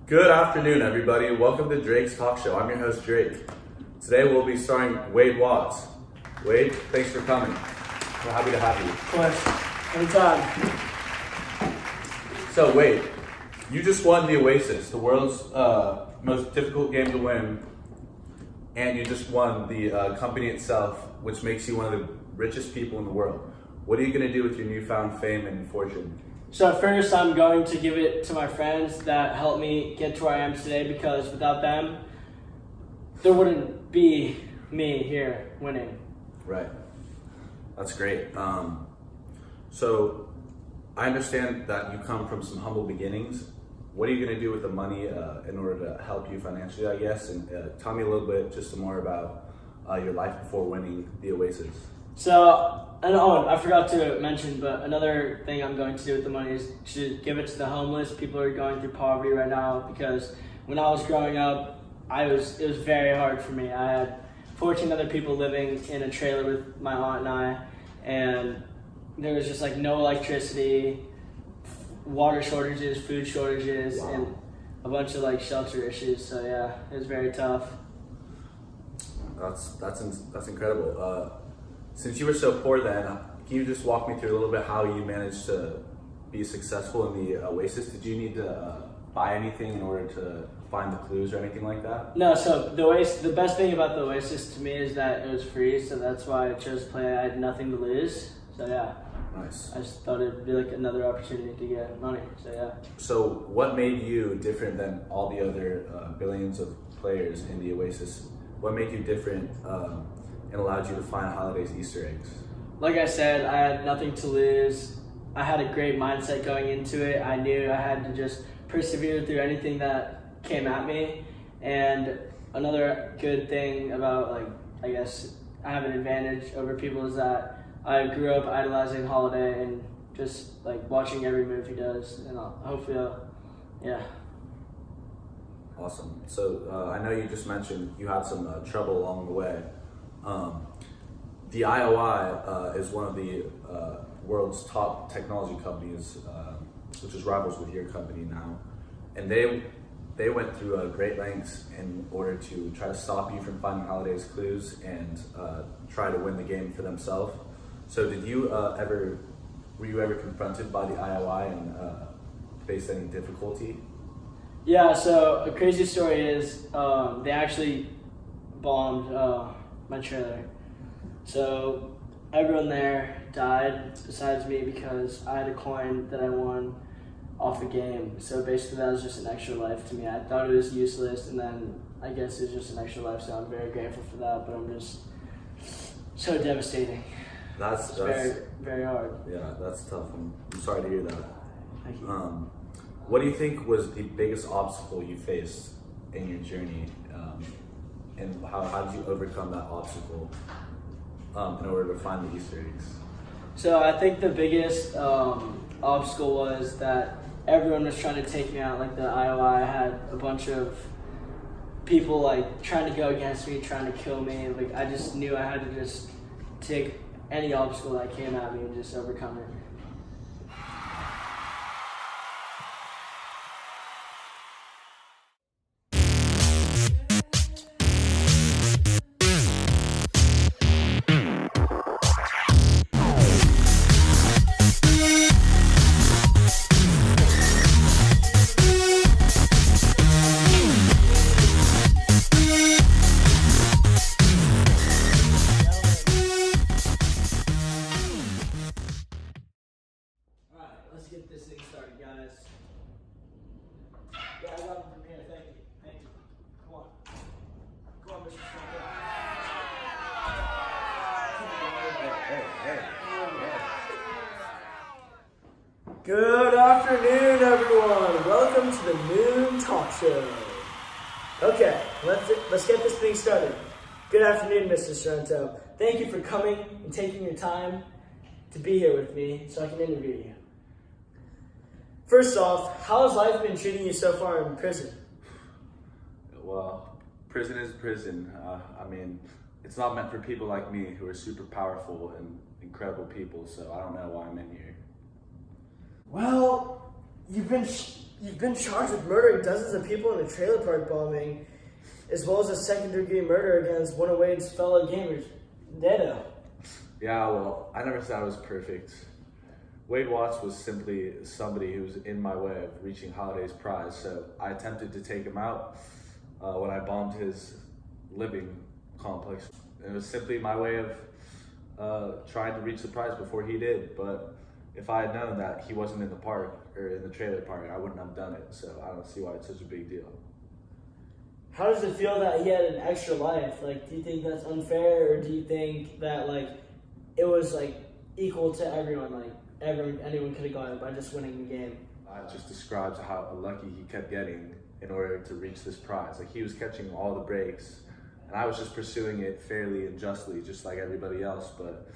Good afternoon, everybody. Welcome to Drake's Talk Show. I'm your host, Drake. Today we'll be starring Wade Watts. Wade, thanks for coming. We're happy to have you. Of course. Anytime. So, Wade, you just won the Oasis, the world's most difficult game to win, and you just won the company itself, which makes you one of the richest people in the world. What are you going to do with your newfound fame and fortune? So first, I'm going to give it to my friends that helped me get to where I am today, because without them, there wouldn't be me here winning. Right. That's great. So I understand that you come from some humble beginnings. What are you going to do with the money in order to help you financially, I guess? And tell me a little bit just some more about your life before winning the Oasis. So, and I forgot to mention, but another thing I'm going to do with the money is to give it to the homeless. People are going through poverty right now, because when I was growing up, it was very hard for me. I had 14 other people living in a trailer with my aunt and I, and there was just like no electricity, water shortages, food shortages, Wow. and a bunch of like shelter issues. So yeah, it was very tough. That's incredible. Since you were so poor then, can you just walk me through a little bit how you managed to be successful in the Oasis? Did you need to buy anything in order to find the clues or anything like that? No, so the best thing about the Oasis to me is that it was free, so that's why I chose to play. I had nothing to lose, so yeah. Nice. I just thought it'd be like another opportunity to get money, so yeah. So what made you different than all the other billions of players in the Oasis? What made you different and allowed you to find Holiday's Easter eggs? Like I said, I had nothing to lose. I had a great mindset going into it. I knew I had to just persevere through anything that came at me. And another good thing about, like, I guess I have an advantage over people is that I grew up idolizing Holiday and just like watching every move he does, and yeah. Awesome. So I know you just mentioned you had some trouble along the way. The IOI is one of the world's top technology companies, which is rivals with your company now, and they went through great lengths in order to try to stop you from finding Holiday's clues and try to win the game for themselves. So were you ever confronted by the IOI and faced any difficulty? Yeah, so a crazy story is they actually bombed my trailer. So everyone there died besides me, because I had a coin that I won off a game. So basically that was just an extra life to me. I thought it was useless, and then I guess it's just an extra life, so I'm very grateful for that, but I'm just so devastating. That's very, very hard. Yeah, that's tough. I'm sorry to hear that. Thank you. What do you think was the biggest obstacle you faced in your journey, and how did you overcome that obstacle in order to find the Easter eggs? So I think the biggest obstacle was that everyone was trying to take me out. Like the IOI had a bunch of people like trying to go against me, trying to kill me. Like I just knew I had to just take any obstacle that came at me and just overcome it. Let's get this thing started, guys. Yeah, I got him from here. Thank you. Thank you. Come on. Come on, Mr. Strongbow. Good afternoon, everyone. Welcome to the Noon Talk Show. Okay, let's get this thing started. Good afternoon, Mr. Sorrento. Thank you for coming and taking your time to be here with me so I can interview you. First off, how has life been treating you so far in prison? Well, prison is prison. I mean, it's not meant for people like me who are super powerful and incredible people, so I don't know why I'm in here. Well, you've been You've been charged with murdering dozens of people in a trailer park bombing, as well as a second-degree murder against one of Wade's fellow gamers, Neto. Yeah, well, I never said I was perfect. Wade Watts was simply somebody who was in my way of reaching Holiday's prize, so I attempted to take him out when I bombed his living complex. It was simply my way of trying to reach the prize before he did, but if I had known that he wasn't in the park, or in the trailer park, I wouldn't have done it, so I don't see why it's such a big deal. How does it feel that he had an extra life? Like, do you think that's unfair, or do you think that, like, it was, like, equal to everyone? Like, anyone could have got it by just winning the game? It just describes how lucky he kept getting in order to reach this prize. Like, he was catching all the breaks, and I was just pursuing it fairly and justly, just like everybody else, but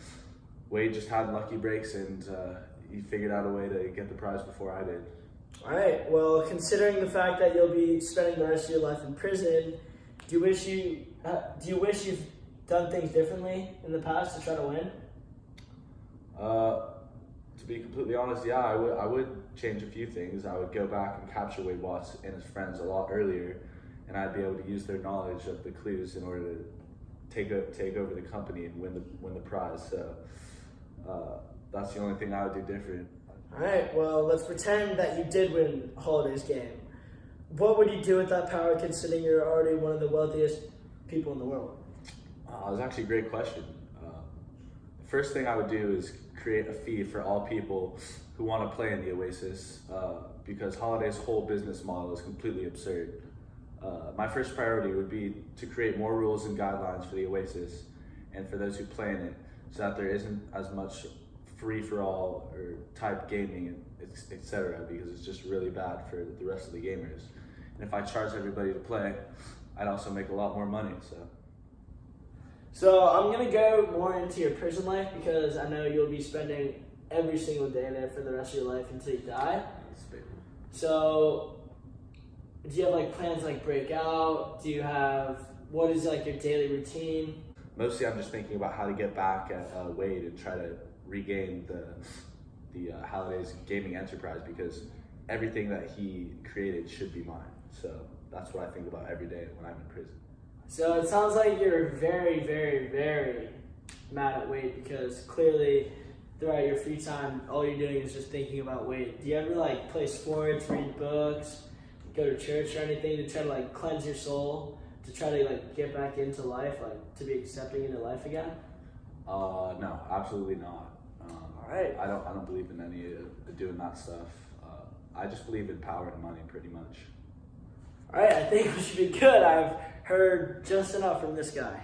Wade just had lucky breaks, and he figured out a way to get the prize before I did. All right. Well, considering the fact that you'll be spending the rest of your life in prison, do you wish you've done things differently in the past to try to win? To be completely honest, yeah, I would change a few things. I would go back and capture Wade Watts and his friends a lot earlier, and I'd be able to use their knowledge of the clues in order to take over the company and win the prize. So that's the only thing I would do different. All right, well, let's pretend that you did win Holiday's game. What would you do with that power, considering you're already one of the wealthiest people in the world? That was actually a great question. The first thing I would do is create a fee for all people who want to play in the Oasis, because Holiday's whole business model is completely absurd. My first priority would be to create more rules and guidelines for the Oasis and for those who play in it, so that there isn't as much free-for-all or type gaming, etc., because it's just really bad for the rest of the gamers. And if I charge everybody to play, I'd also make a lot more money. So I'm gonna go more into your prison life, because I know you'll be spending every single day there for the rest of your life until you die. So do you have like plans to like break out? What is like your daily routine? Mostly I'm just thinking about how to get back at Wade and try to regain the Holiday's gaming enterprise, because everything that he created should be mine. So that's what I think about every day when I'm in prison. So it sounds like you're very, very, very mad at Wade, because clearly throughout your free time, all you're doing is just thinking about Wade. Do you ever like play sports, read books, go to church or anything to try to like cleanse your soul, to try to like get back into life, like to be accepting into life again? No, absolutely not. All right. I don't believe in any of doing that stuff. I just believe in power and money, pretty much. All right, I think we should be good. I've heard just enough from this guy.